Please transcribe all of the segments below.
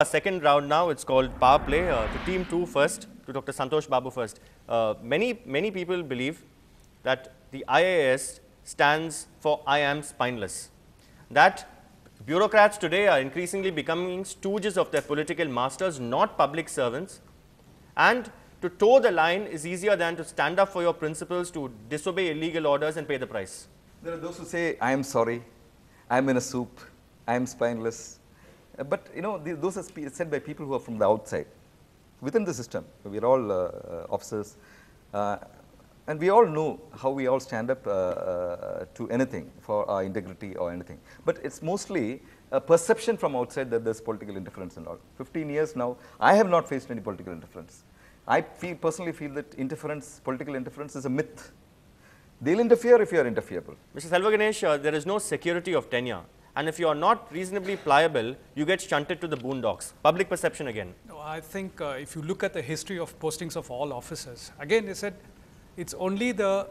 Our second round now, it's called Power Play. To Team 2 first, to Dr. Santosh Babu first. Many people believe that the IAS stands for I am spineless. That bureaucrats today are increasingly becoming stooges of their political masters, not public servants. And to toe the line is easier than to stand up for your principles, to disobey illegal orders and pay the price. There are those who say, I am sorry, I am in a soup, I am spineless. But you know, those are said by people who are from the outside. Within the system, we are all officers, and we all know how we all stand up to anything for our integrity or anything. But it's mostly a perception from outside that there's political interference and all. 15 years now, I have not faced any political interference. I personally feel that political interference is a myth. They'll interfere if you are interferable. Mr. Selva-Ganesh, there is no security of tenure. And if you are not reasonably pliable, you get shunted to the boondocks. Public perception again. No, I think if you look at the history of postings of all officers, again they said it's only the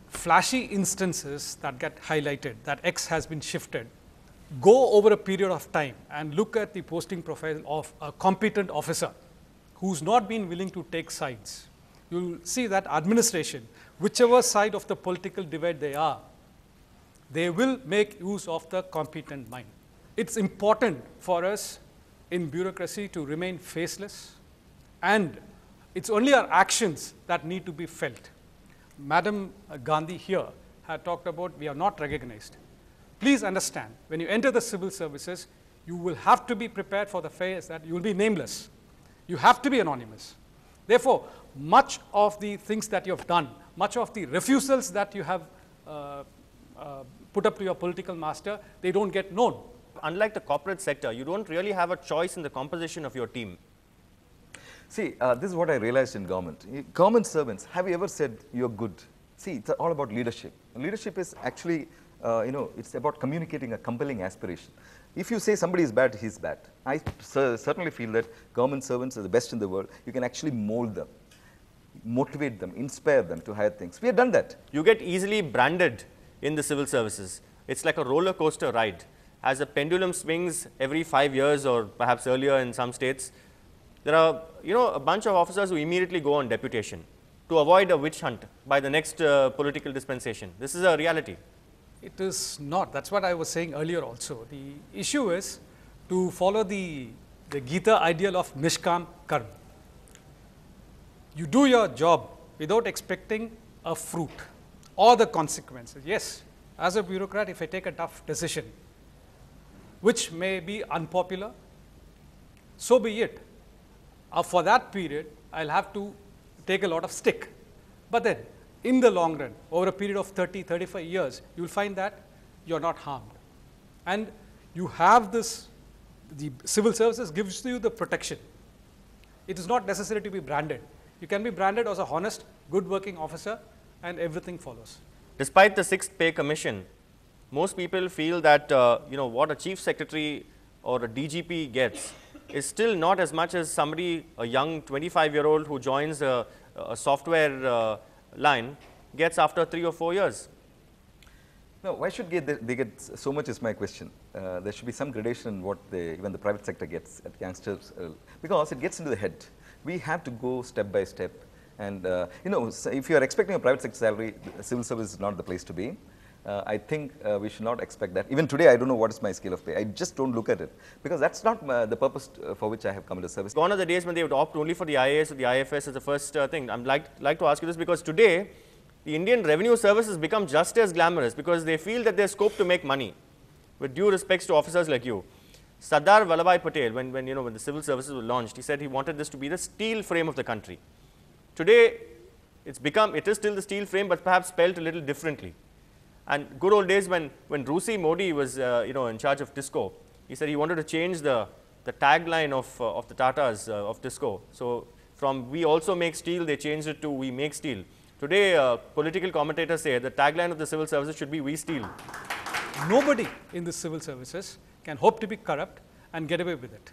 flashy instances that get highlighted, that X has been shifted. Go over a period of time and look at the posting profile of a competent officer who's not been willing to take sides. You'll see that administration, whichever side of the political divide they are, they will make use of the competent mind. It's important for us in bureaucracy to remain faceless, and it's only our actions that need to be felt. Madam Gandhi here had talked about we are not recognized. Please understand, when you enter the civil services, you will have to be prepared for the phase that you will be nameless. You have to be anonymous. Therefore, much of the things that you have done, much of the refusals that you have put up to your political master, they don't get known. Unlike the corporate sector, you don't really have a choice in the composition of your team. See, this is what I realized in government. Government servants, have you ever said you're good? See, it's all about leadership. Leadership is actually, it's about communicating a compelling aspiration. If you say somebody is bad, he's bad. I certainly feel that government servants are the best in the world. You can actually mold them, motivate them, inspire them to higher things. We have done that. You get easily branded in the civil services. It's like a roller coaster ride. As the pendulum swings every 5 years or perhaps earlier in some states, there are a bunch of officers who immediately go on deputation to avoid a witch hunt by the next political dispensation. This is a reality. It is not. That's what I was saying earlier also. The issue is to follow the Gita ideal of Nishkam Karma. You do your job without expecting a fruit or the consequences. Yes, as a bureaucrat, if I take a tough decision, which may be unpopular, so be it. For that period, I'll have to take a lot of stick. But then, in the long run, over a period of 30, 35 years, you'll find that you're not harmed. And you have this, the civil services gives you the protection. It is not necessary to be branded. You can be branded as a honest, good working officer, and everything follows. Despite the 6th pay commission, most people feel that what a chief secretary or a DGP gets is still not as much as somebody, a young 25-year-old who joins a software line gets after 3 or 4 years. No, why should they get so much is my question. There should be some gradation in what even the private sector gets at youngsters, because it gets into the head. We have to go step by step. And if you are expecting a private sector salary, civil service is not the place to be. I think we should not expect that. Even today, I don't know what is my scale of pay. I just don't look at it, because that's not the purpose for which I have come into service. Gone are the days when they would opt only for the IAS or the IFS as the first thing. I'd like to ask you this, because today, the Indian Revenue Service has become just as glamorous, because they feel that there's scope to make money. With due respects to officers like you, Sardar Vallabhbhai Patel, when the civil services were launched, he said he wanted this to be the steel frame of the country. Today, it is still the steel frame, but perhaps spelled a little differently. And good old days when Rusi Modi was in charge of Tisco, he said he wanted to change the tagline of the Tatas of Tisco. So from we also make steel, they changed it to we make steel. Today, political commentators say the tagline of the civil services should be we steal. Nobody in the civil services can hope to be corrupt and get away with it.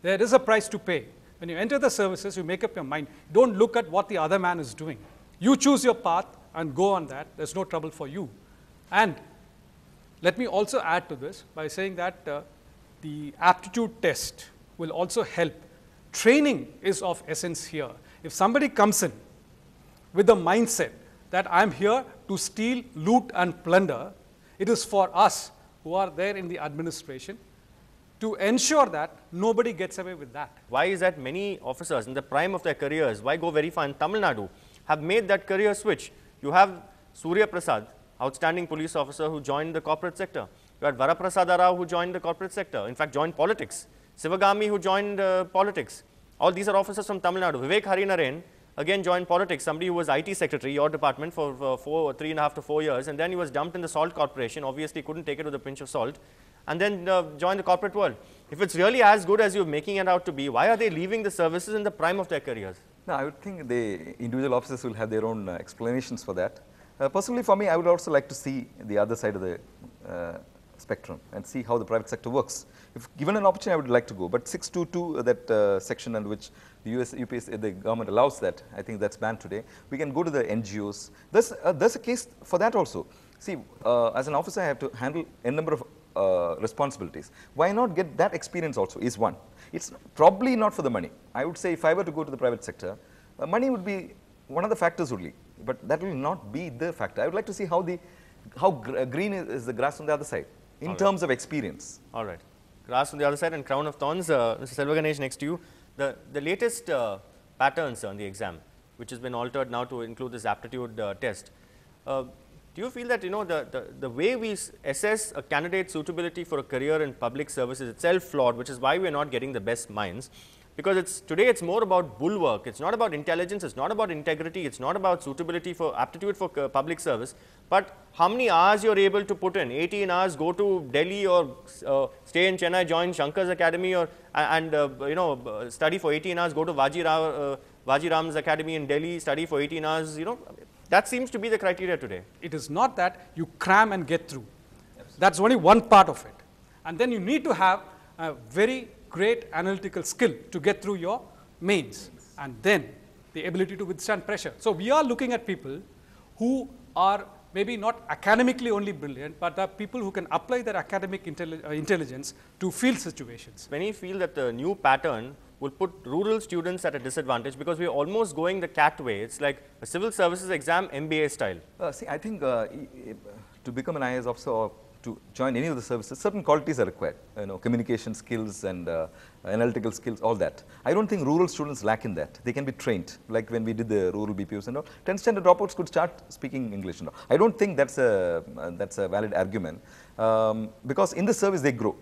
There is a price to pay. When you enter the services, you make up your mind. Don't look at what the other man is doing. You choose your path and go on that. There's no trouble for you. And let me also add to this by saying that the aptitude test will also help. Training is of essence here. If somebody comes in with the mindset that I'm here to steal, loot and plunder, it is for us who are there in the administration to ensure that nobody gets away with that. Why is that many officers in the prime of their careers, why go very far in Tamil Nadu, have made that career switch? You have Surya Prasad, outstanding police officer who joined the corporate sector. You had Varaprasada Rao who joined the corporate sector, in fact joined politics. Sivagami who joined politics. All these are officers from Tamil Nadu. Vivek Harinaren again joined politics, somebody who was IT secretary, your department, for 3.5 to 4 years, and then he was dumped in the salt corporation, obviously couldn't take it with a pinch of salt, and then joined the corporate world. If it's really as good as you're making it out to be, why are they leaving the services in the prime of their careers? No, I would think the individual officers will have their own explanations for that. Personally, for me, I would also like to see the other side of the spectrum and see how the private sector works. If given an opportunity, I would like to go. But 622, that section under which the UPS, the government allows that, I think that's banned today. We can go to the NGOs. There's a case for that also. See, as an officer, I have to handle a number of responsibilities. Why not get that experience also is one. It's probably not for the money. I would say if I were to go to the private sector, money would be one of the factors only, but that will not be the factor. I would like to see how green is the grass on the other side in terms of experience. All right. Grass on the other side and crown of thorns. Mr. Selva-Ganesh, next to you. The latest patterns on the exam, which has been altered now to include this aptitude test. Do you feel that, you know, the way we assess a candidate's suitability for a career in public service is itself flawed, which is why we are not getting the best minds? Because today it's more about bulwark, it's not about intelligence, it's not about integrity, it's not about suitability for aptitude for public service, but how many hours you're able to put in. 18 hours, go to Delhi or stay in Chennai, join Shankar's Academy and study for 18 hours, go to Vaji Ram's Academy in Delhi, study for 18 hours, that seems to be the criteria today. It is not that you cram and get through. Absolutely. That's only one part of it. And then you need to have a very great analytical skill to get through your mains, and then the ability to withstand pressure. So we are looking at people who are maybe not academically only brilliant, but are people who can apply their academic intelligence to field situations. Many feel that the new pattern will put rural students at a disadvantage because we are almost going the cat way. It's like a civil services exam, MBA style. See, I think to become an IAS officer or to join any of the services, certain qualities are required, communication skills and analytical skills, all that. I don't think rural students lack in that. They can be trained, like when we did the rural BPOs and all. 10th standard dropouts could start speaking English and all. I don't think that's a valid argument because in the service they grow.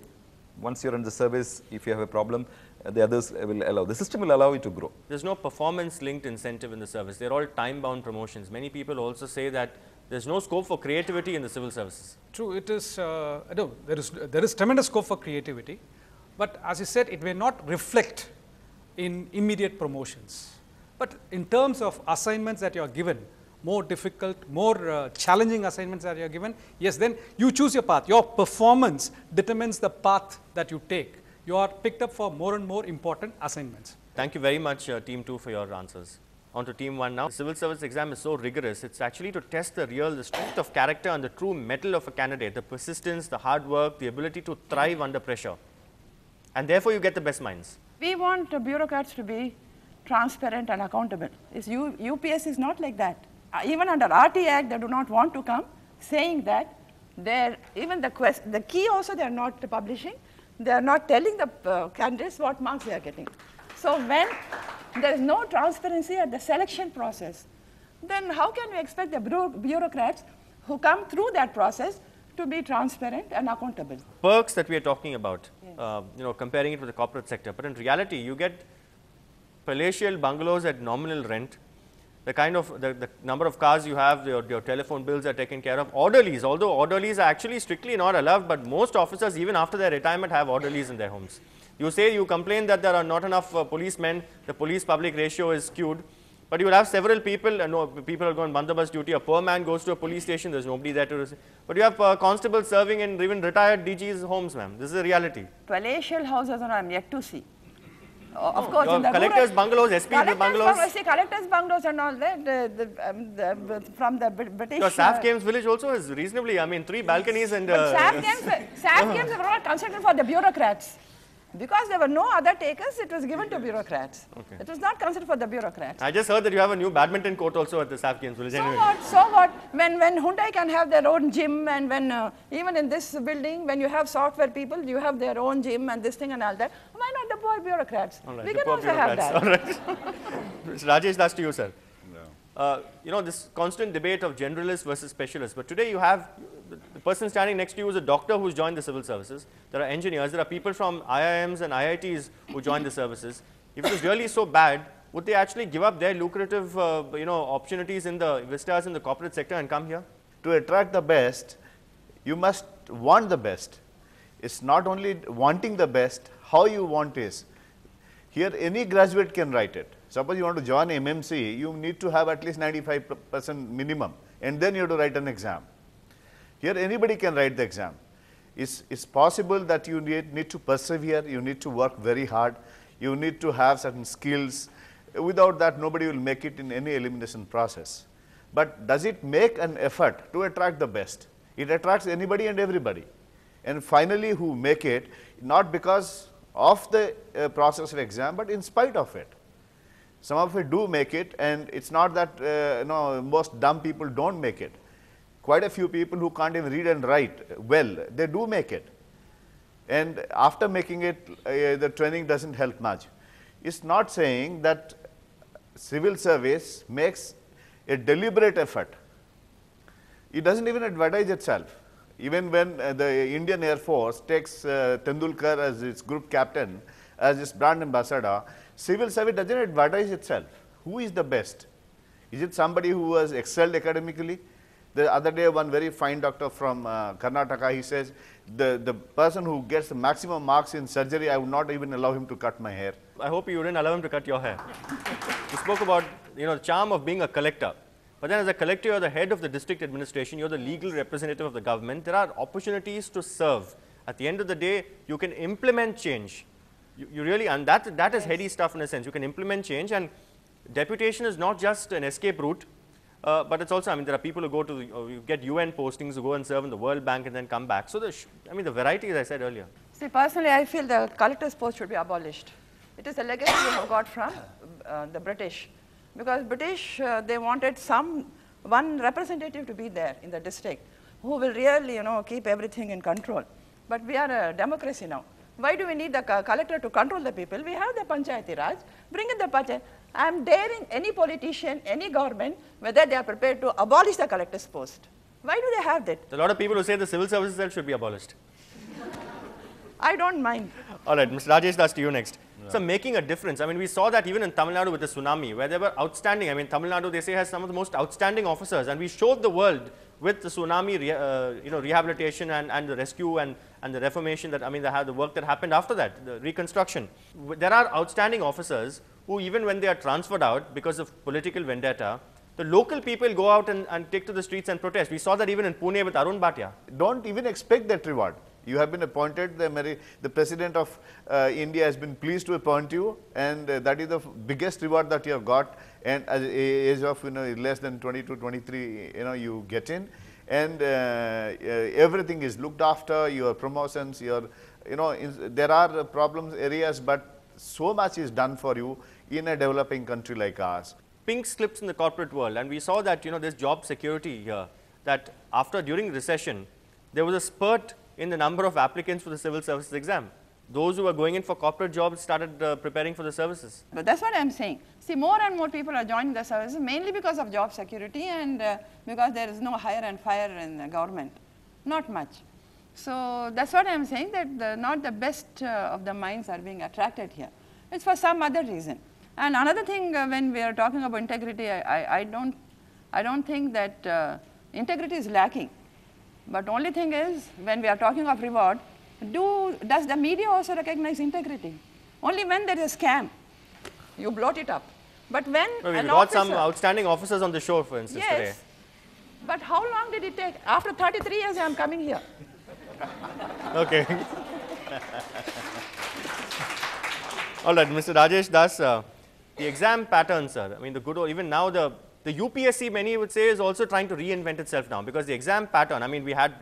Once you're in the service, if you have a problem, the others will allow. The system will allow you to grow. There's no performance-linked incentive in the service. They're all time-bound promotions. Many people also say that there's no scope for creativity in the civil services. True, it is, no, there is tremendous scope for creativity, but as you said, it may not reflect in immediate promotions. But in terms of assignments that you are given, more difficult, more challenging assignments that you are given, yes, then you choose your path. Your performance determines the path that you take. You are picked up for more and more important assignments. Thank you very much, Team 2, for your answers. On to Team 1 now. The civil service exam is so rigorous, it's actually to test the strength of character and the true mettle of a candidate, the persistence, the hard work, the ability to thrive under pressure. And therefore, you get the best minds. We want bureaucrats to be transparent and accountable. UPS is not like that. Even under RT Act, they do not want to come saying that even the key also they are not publishing. They are not telling the candidates what marks they are getting. So when there is no transparency at the selection process, then how can we expect the bureaucrats who come through that process to be transparent and accountable? Perks that we are talking about, yes. Comparing it with the corporate sector, but in reality, you get palatial bungalows at nominal rent. The kind of the number of cars you have, your telephone bills are taken care of. Orderlies, although orderlies are actually strictly not allowed, but most officers, even after their retirement, have orderlies in their homes. You complain that there are not enough policemen, the police-public ratio is skewed, but you will have several people, people are going on bandobast duty, a poor man goes to a police station, there's nobody there to receive. But you have constables serving in even retired DG's homes, ma'am. This is a reality. Palatial houses I am yet to see. Of course, in the collectors' bungalows, SP's bungalows. Collectors' bungalows and all that, from the British. Your Saf Games village also is reasonably, 3 balconies and. Saf Games are not considered for the bureaucrats. Because there were no other takers, it was given to bureaucrats. Okay. It was not considered for the bureaucrats. I just heard that you have a new badminton court also at the SAF Games Village. So Anyway. what? So what? When Hyundai can have their own gym, and when even in this building, when you have software people, you have their own gym and this thing and all that. Why not the poor bureaucrats? All right, We the can poor also have that. All right. Mr. Rajesh, that's to you, sir. You know, this constant debate of generalists versus specialists, but today you have the person standing next to you is a doctor who's joined the civil services. There are engineers, there are people from IIMs and IITs who joined the services. If it was really so bad, would they actually give up their lucrative you know, opportunities in the vistas in the corporate sector and come here? To attract the best, you must want the best. It's not only wanting the best, how you want is. Here any graduate can write it. Suppose you want to join MMC, you need to have at least 95% minimum, and then you have to write an exam. Here anybody can write the exam. It's possible that you need to persevere, you need to work very hard, you need to have certain skills. Without that, nobody will make it in any elimination process. But does it make an effort to attract the best? It attracts anybody and everybody. And finally, who make it, not because of the process of exam, but in spite of it. Some of it do make it, and it's not that you know, most dumb people don't make it. Quite a few people who can't even read and write well, they do make it. And after making it, the training doesn't help much. It's not saying that civil service makes a deliberate effort. It doesn't even advertise itself. Even when the Indian Air Force takes Tendulkar as its group captain, as its brand ambassador, civil service doesn't advertise itself. Who is the best? Is it somebody who has excelled academically? The other day, one very fine doctor from Karnataka, he says, the person who gets the maximum marks in surgery, I would not even allow him to cut my hair. I hope you didn't allow him to cut your hair. You spoke about, you know, the charm of being a collector. But then as a collector, you're the head of the district administration, you're the legal representative of the government. There are opportunities to serve. At the end of the day, you can implement change. You really, and that is heady stuff in a sense. You can implement change, and deputation is not just an escape route, but it's also, I mean, there are people who go to, you get UN postings, who go and serve in the World Bank and then come back. So, I mean, the variety, as I said earlier. See, personally, I feel the collector's post should be abolished. It is a legacy we have got from the British. Because British, they wanted one representative to be there in the district who will really, you know, keep everything in control. But we are a democracy now. Why do we need the collector to control the people? We have the Panchayati Raj. Bring in the Panchayat. I am daring any politician, any government, whether they are prepared to abolish the collector's post. Why do they have that? There are a lot of people who say the civil services itself should be abolished. I don't mind. All right, Mr. Rajesh, that's to you next. Yeah. So making a difference. I mean, we saw that even in Tamil Nadu with the tsunami, where they were outstanding. I mean, Tamil Nadu, they say, has some of the most outstanding officers, and we showed the world with the tsunami, you know, rehabilitation and the rescue and the reformation that, I mean, the work that happened after that, the reconstruction. There are outstanding officers who, even when they are transferred out because of political vendetta, the local people go out and take to the streets and protest. We saw that even in Pune with Arun Bhatia. Don't even expect that reward. You have been appointed, the President of India has been pleased to appoint you, and that is the biggest reward that you have got, and at the age of, you know, less than 22, 23, you know, you get in, and everything is looked after, your promotions, your, you know, there are problems areas, but so much is done for you in a developing country like ours. Pink slips in the corporate world, and we saw that, you know, there's job security here, that during recession, there was a spurt in the number of applicants for the civil services exam. Those who were going in for corporate jobs started preparing for the services. But that's what I'm saying. See, more and more people are joining the services mainly because of job security and because there is no hire and fire in the government. Not much. So that's what I'm saying, that not the best of the minds are being attracted here. It's for some other reason. And another thing, when we are talking about integrity, I don't think that integrity is lacking. But only thing is, when we are talking of reward, does the media also recognize integrity? Only when there is a scam, you bloat it up. But when well, an got officer, some outstanding officers on the show, for instance, yes, today. But how long did it take? After 33 years, I am coming here. Okay. All right, Mr. Rajesh Das, the exam pattern, sir. I mean, the good old, even now the UPSC, many would say, is also trying to reinvent itself now, because the exam pattern, I mean, we had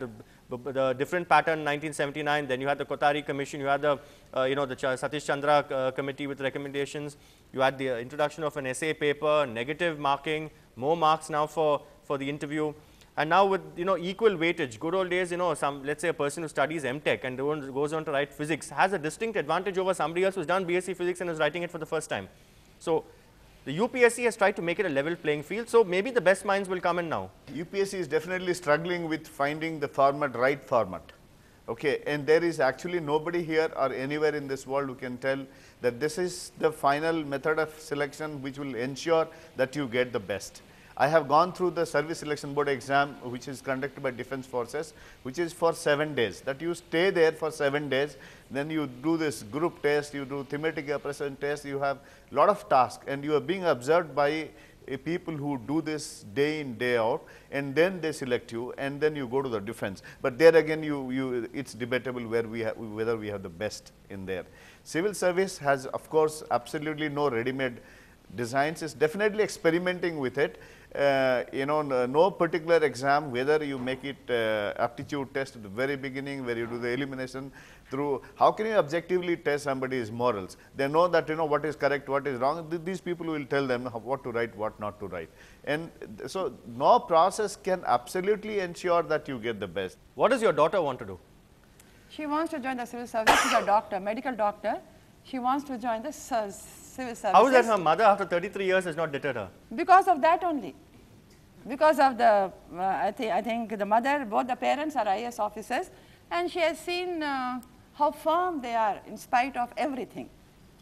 the different pattern 1979, then you had the Kothari Commission, you had the, the Satish Chandra committee with recommendations, you had the introduction of an essay paper, negative marking, more marks now for the interview. And now with, equal weightage, good old days, let's say a person who studies MTech and goes on to write physics has a distinct advantage over somebody else who's done BSc physics and is writing it for the first time. So the UPSC has tried to make it a level playing field, so maybe the best minds will come in now. UPSC is definitely struggling with finding the format, right format. Okay, and there is actually nobody here or anywhere in this world who can tell that this is the final method of selection which will ensure that you get the best. I have gone through the Service Selection Board exam, which is conducted by Defence Forces, which is for 7 days, that you stay there for 7 days, then you do this group test, you do thematic appraisal test, you have lot of tasks, and you are being observed by people who do this day in, day out, and then they select you, and then you go to the defense. But there again, it's debatable whether we have the best in there. Civil service has, of course, absolutely no ready-made designs, is definitely experimenting with it. No particular exam, whether you make it aptitude test at the very beginning, where you do the elimination through, how can you objectively test somebody's morals? They know that, what is correct, what is wrong. These people will tell them what to write, what not to write. And so no process can absolutely ensure that you get the best. What does your daughter want to do? She wants to join the civil service. She's a doctor, medical doctor. She wants to join the civil service. How is that her mother after 33 years has not deterred her? Because of that only. Because of the, I think the mother, both the parents are IAS officers, and she has seen how firm they are in spite of everything.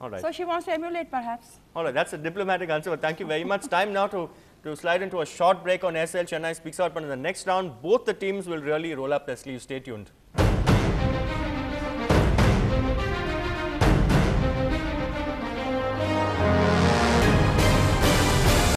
All right. So she wants to emulate perhaps. All right, that's a diplomatic answer, but thank you very much. Time now to slide into a short break on SL. Chennai speaks out, but in the next round, both the teams will really roll up their sleeves. Stay tuned.